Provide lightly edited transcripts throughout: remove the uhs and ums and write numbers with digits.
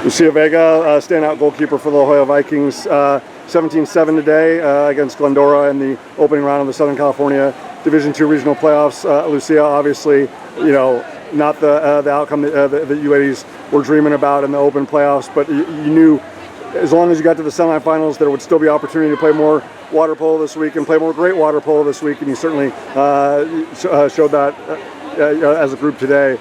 Lucia Vega, standout goalkeeper for the La Jolla Vikings, 17-7 today against Glendora in the opening round of the Southern California Division II regional playoffs. Lucia, obviously, not the outcome that you ladies were dreaming about in the open playoffs, but you knew as long as you got to the semifinals, there would still be opportunity to play more water polo this week and play more great water polo this week, and you certainly showed that as a group today.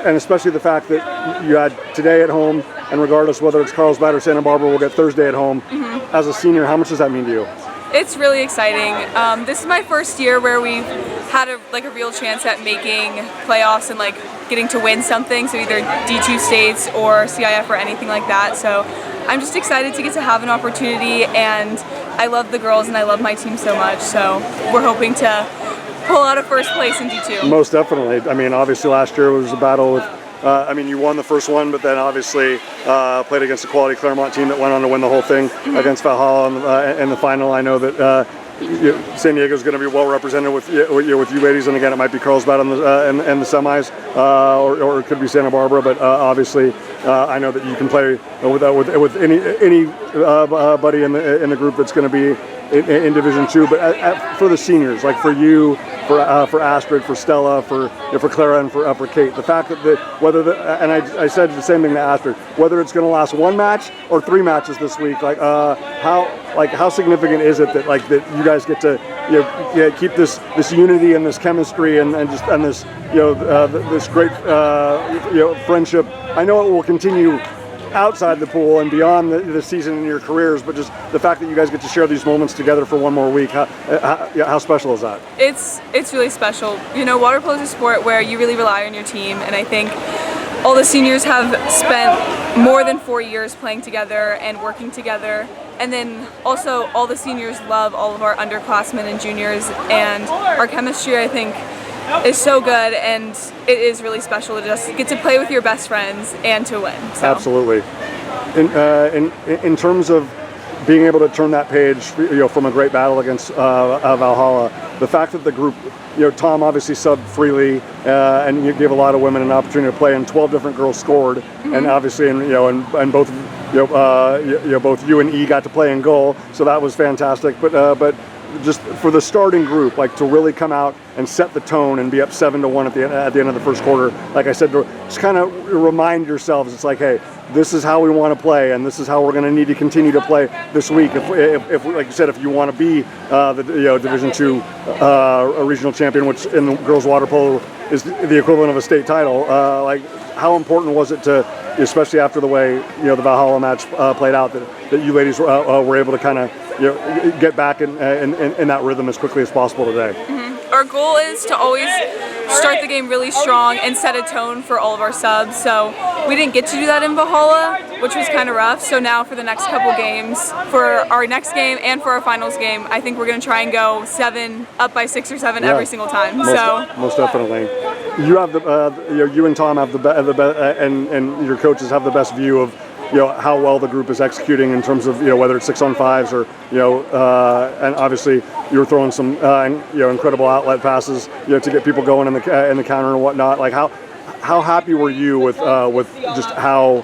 And especially the fact that you had today at home, and regardless whether it's Carlsbad or Santa Barbara, we'll get Thursday at home. Mm-hmm. As a senior, how much does that mean to you? It's really exciting. This is my first year where we've had a real chance at making playoffs and getting to win something, so either D2 states or CIF or anything like that. So I'm just excited to get to have an opportunity, and I love the girls and I love my team so much. So we're hoping to pull out a first place in D2. Most definitely. I mean, obviously last year was a battle with, you won the first one, but then obviously played against a quality Claremont team that went on to win the whole thing against Valhalla in the final. I know that San Diego's going to be well represented with you ladies, and again, it might be Carlsbad in the semis, or it could be Santa Barbara. But obviously, I know that you can play with any buddy in the group that's going to be in Division II. But for the seniors, like for you, for Astrid, for Stella, for Clara, and for Kate, the fact that and I said the same thing to Astrid, whether it's going to last one match or 3 matches this week, how significant is it that that you guys get to keep this unity and this chemistry and this this great friendship. I know it will continue outside the pool and beyond the season in your careers, but just the fact that you guys get to share these moments together for one more week, how special is that? It's really special. Water polo is a sport where you really rely on your team, and I think all the seniors have spent more than 4 years playing together and working together. And then also all the seniors love all of our underclassmen and juniors, and our chemistry, I think, is so good, and it is really special to just get to play with your best friends and to win. So. Absolutely. In terms of being able to turn that page, from a great battle against Valhalla, the fact that the group, Tom obviously subbed freely, and you gave a lot of women an opportunity to play, and 12 different girls scored, and obviously, and both, both you and E got to play in goal, so that was fantastic. But just for the starting group, to really come out and set the tone and be up 7-1 at the end of the first quarter, like I said, just kind of remind yourselves, it's hey, this is how we want to play, and this is how we're going to need to continue to play this week. If like you said, if you want to be the Division II regional champion, which in the girls water polo is the equivalent of a state title, how important was it to, especially after the way the Valhalla match played out, that you ladies were able to kind of get back in that rhythm as quickly as possible today? Mm-hmm. Our goal is to always start the game really strong and set a tone for all of our subs. So we didn't get to do that in Valhalla, which was kind of rough. So now for the next couple games, for our next game and for our finals game, I think we're going to try and go up by 6 or 7 every single time. Most definitely. You have you and Tom have and your coaches have the best view of how well the group is executing in terms of whether it's 6-on-5s or and obviously you were throwing some incredible outlet passes to get people going in the counter and whatnot. How happy were you with just how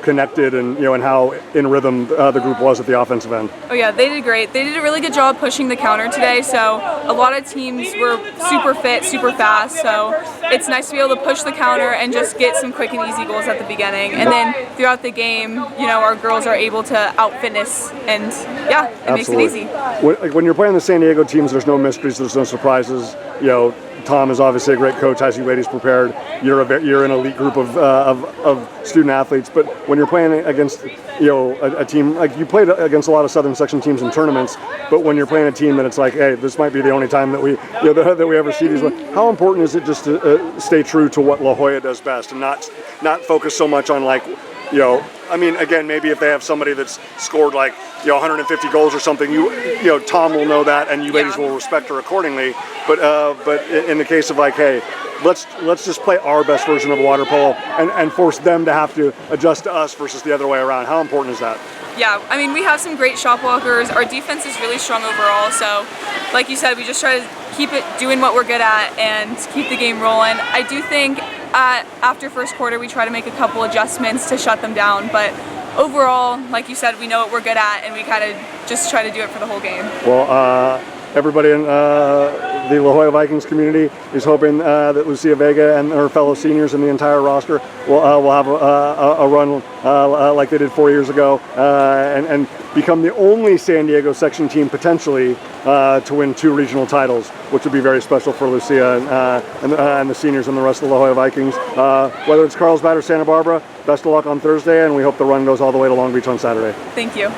connected and and how in rhythm the group was at the offensive end? Oh yeah, they did great. They did a really good job pushing the counter today. So a lot of teams were super fit, super fast. So it's nice to be able to push the counter and just get some quick and easy goals at the beginning. And then throughout the game, our girls are able to out-fitness, and it makes it easy. When you're playing the San Diego teams, there's no mysteries, there's no surprises. Tom is obviously a great coach, has you ladies prepared. You're an elite group of student athletes, but when you're playing against a team, you played against a lot of Southern Section teams in tournaments, but when you're playing a team that it's hey, this might be the only time that we that we ever see these. How important is it just to stay true to what La Jolla does best and not focus so much on again, maybe if they have somebody that's scored 150 goals or something, Tom will know that, and you ladies will respect her accordingly. But in the case of hey, let's just play our best version of water polo and force them to have to adjust to us versus the other way around. How important is that? Yeah, we have some great shot blockers. Our defense is really strong overall. So, like you said, we just try to keep it doing what we're good at and keep the game rolling. I do think after first quarter, we try to make a couple adjustments to shut them down, but overall, like you said, we know what we're good at, and we kind of just try to do it for the whole game. Well, everybody in the La Jolla Vikings community is hoping that Lucia Vega and her fellow seniors and the entire roster will have a run like they did 4 years ago and become the only San Diego section team potentially to win 2 regional titles, which would be very special for Lucia and the seniors and the rest of the La Jolla Vikings. Whether it's Carlsbad or Santa Barbara, best of luck on Thursday, and we hope the run goes all the way to Long Beach on Saturday. Thank you.